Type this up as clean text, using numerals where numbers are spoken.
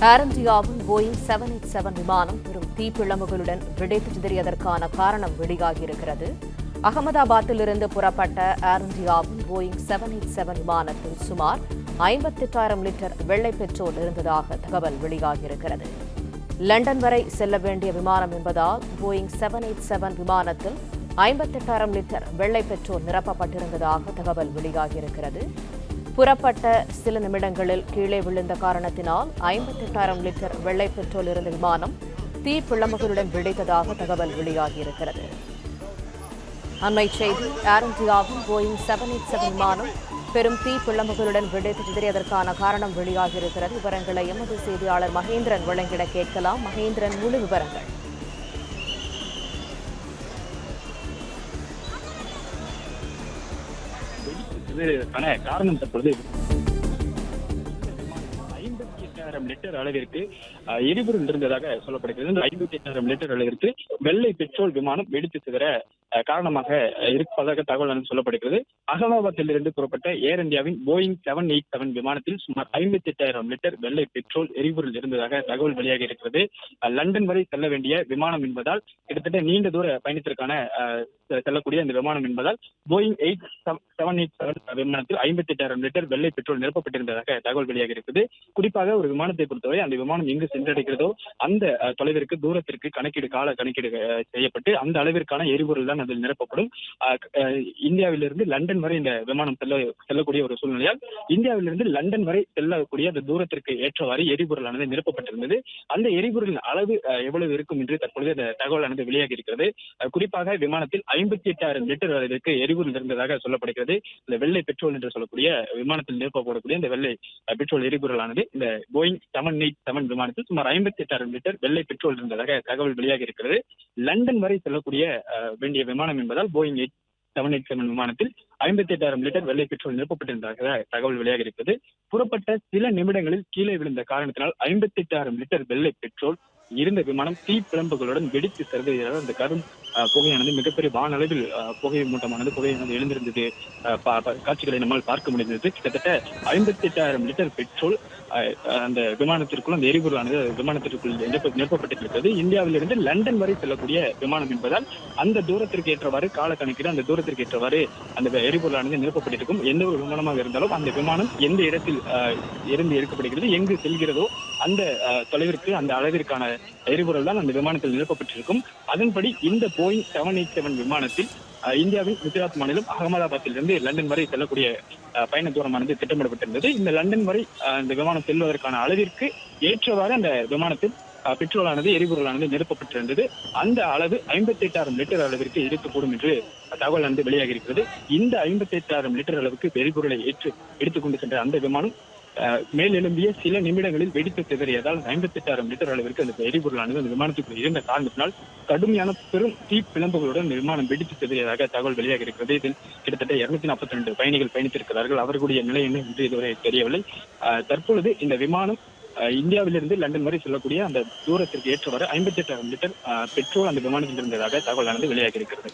ஏர் இந்தியாவின் போயிங் 787 விமானம் பெரும் தீப்பிழம்புகளுடன் வெடித்து சிதறியதற்கான காரணம் வெளியாகியிருக்கிறது. அகமதாபாத்திலிருந்து புறப்பட்ட ஏர் இந்தியாவின் போயிங் 787 விமானத்தில் சுமார் 58,000 லிட்டர் வெள்ளை பெட்ரோல் இருந்ததாக தகவல் வெளியாகியிருக்கிறது. லண்டன் வரை செல்ல வேண்டிய விமானம் என்பதால் போயிங் 787 விமானத்தில் 58,000 லிட்டர் வெள்ளை பெட்ரோல் நிரப்பப்பட்டிருந்ததாக தகவல் வெளியாகியிருக்கிறது. புறப்பட்ட சில நிமிடங்களில் கீழே விழுந்த காரணத்தினால் 58,000 லிட்டர் வெள்ளை பெட்ரோல் இருந்த விமானம் தீப்பிழம்புகளுடன் வெடித்ததாக தகவல் வெளியாகியிருக்கிறது. அண்மை செய்தி, ஏர் இந்தியாவின் போயிங் 787 விமானம் பெரும் தீப்பிழம்புகளுடன் வெடித்து சிதறியதற்கான காரணம் வெளியாகியிருக்கிறது. விவரங்களை எமது செய்தியாளர் மகேந்திரன் வழங்கிட கேட்கலாம். மகேந்திரன், முழு விவரங்கள். காரணம் தற்பொழுது 58,000 லிட்டர் அளவிற்கு எரிபொருள் இருந்ததாக சொல்லப்படுகிறது. 58,000 லிட்டர் அளவிற்கு வெள்ளை பெட்ரோல் விமானம் வெடித்து சிதற காரணமாக இருப்பதாக தகவல் சொல்லப்படுகிறது. அகமதாபாத்திலிருந்து புறப்பட்ட ஏர் இந்தியாவின் போயிங் 787 விமானத்தில் சுமார் 58,000 லிட்டர் வெள்ளை பெட்ரோல் எரிபொருள் இருந்ததாக தகவல் வெளியாகி இருக்கிறது. லண்டன் வரை செல்ல வேண்டிய விமானம் என்பதால் கிட்டத்தட்ட நீண்ட தூர பயணத்திற்கான செல்லக்கூடிய இந்த விமானம் என்பதால் போயிங் 787 விமானத்தில் 58,000 லிட்டர் வெள்ளை பெட்ரோல் நிரப்பப்பட்டிருந்ததாக தகவல் வெளியாகி இருக்குது. குறிப்பாக ஒரு விமானத்தை பொறுத்தவரை அந்த விமானம் எங்கு சென்றடைகிறதோ அந்த தொலைவிற்கு தூரத்திற்கு கால கணக்கீடு செய்யப்பட்டு அந்த அளவிற்கான எரிபொருள் தான் அதில் நிரப்பப்படும். இந்தியாவிலிருந்து லண்டன் வரை இந்த விமானம் செல்லக்கூடிய ஒரு சூழ்நிலையால் இந்தியாவிலிருந்து லண்டன் வரை செல்லக்கூடிய அந்த தூரத்திற்கு ஏற்றவாறு எரிபொருளானது நிரப்பப்பட்டிருந்தது. அந்த எரிபொருளின் அளவு எவ்வளவு இருக்கும் என்று தற்பொழுது அந்த தகவலானது வெளியாகி இருக்கிறது. குறிப்பாக விமானத்தில் 58,000 லிட்டர் அளவிற்கு எரிபொருள் இருந்ததாக சொல்லப்படுகிறது. இந்த வெள்ளை பெட்ரோல் என்று சொல்லக்கூடிய விமானத்தில் நிரப்பப்படக்கூடிய இந்த வெள்ளை பெட்ரோல் எரிபொருளானது இந்த போயிங் 787 விமானத்தில் சுமார் 58,000 லிட்டர் வெள்ளை பெட்ரோல் இருந்ததாக தகவல் வெளியாகி இருக்கிறது. லண்டன் வரை செல்லக்கூடிய வேண்டிய விமானம் என்பதால் போயிங் 787 விமானத்தில் 58,000 லிட்டர் வெள்ளை பெட்ரோல் நிரப்பப்பட்டிருந்ததாக தகவல் வெளியாகி இருக்கிறது. புறப்பட்ட சில நிமிடங்களில் கீழே விழுந்த காரணத்தினால் 58,000 லிட்டர் வெள்ளை பெட்ரோல் இருந்த விமானம் தீப்பிழம்புகளுடன் வெடித்து சிதறியதாக அந்த கரும் புகையானது மிகப்பெரிய வானளவில் புகை மூட்டமானது எழுந்திருந்தது. காட்சிகளை நம்மால் பார்க்க முடிந்தது. கிட்டத்தட்ட 58,000 லிட்டர் பெட்ரோல் அந்த விமானத்திற்குள் அந்த எரிபொருளானது விமானத்திற்குள் நிரப்பப்பட்டிருக்கிறது. இந்தியாவிலிருந்து லண்டன் வரை செல்லக்கூடிய விமானம் என்பதால் அந்த தூரத்திற்கு ஏற்றவாறு கால கணக்கில் அந்த தூரத்திற்கு ஏற்றவாறு அந்த எரிபொருளானது நிரப்பப்பட்டிருக்கும். எந்த ஒரு விமானமாக இருந்தாலும் அந்த விமானம் எந்த இடத்தில் இருந்து எடுக்கப்படுகிறது, எங்கு செல்கிறதோ அந்த தொலைவிற்கு அந்த அளவிற்கான எரிபொருள் தான் அந்த விமானத்தில் நிரப்பப்பட்டிருக்கும். அதன்படி இந்த போயிங் 787 விமானத்தில் இந்தியாவின் குஜராத் மாநிலம் அகமதாபாத்திலிருந்து லண்டன் வரை செல்லக்கூடிய பயண தூரமானது திட்டமிடப்பட்டிருந்தது. இந்த லண்டன் வரை இந்த விமானம் செல்வதற்கான அளவிற்கு ஏற்றவாறு அந்த விமானத்தில் பெட்ரோலானது எரிபொருளானது நிரப்பப்பட்டிருந்தது. அந்த அளவு 58,000 லிட்டர் அளவிற்கு இருக்கக்கூடும் என்று தகவல் வெளியாகி இருக்கிறது. இந்த 58,000 லிட்டர் அளவுக்கு எரிபொருளை எடுத்துக்கொண்டு சென்ற அந்த விமானம் மேலெழும்பிய சில நிமிடங்களில் வெடித்து சிதறியதால் 58,000 லிட்டர் அளவிற்கு அந்த எரிபொருளானது அந்த விமானத்துக்குள் இருந்த காரணத்தினால் கடுமையான பெரும் தீப்பிழம்புகளுடன் இந்த விமானம் வெடித்து சிதறியதாக தகவல் வெளியாகி இருக்கிறது. இதில் கிட்டத்தட்ட 242 பயணிகள் பயணித்திருக்கிறார்கள். அவர்களுடைய நிலை என்ன என்று இதுவரை தெரியவில்லை. தற்பொழுது இந்த விமானம் இந்தியாவிலிருந்து லண்டன் வரை செல்லக்கூடிய அந்த தூரத்திற்கு ஏற்றவாறு 58,000 லிட்டர் பெட்ரோல் அந்த விமானத்தில் இருந்ததாக தகவலானது வெளியாகி இருக்கிறது.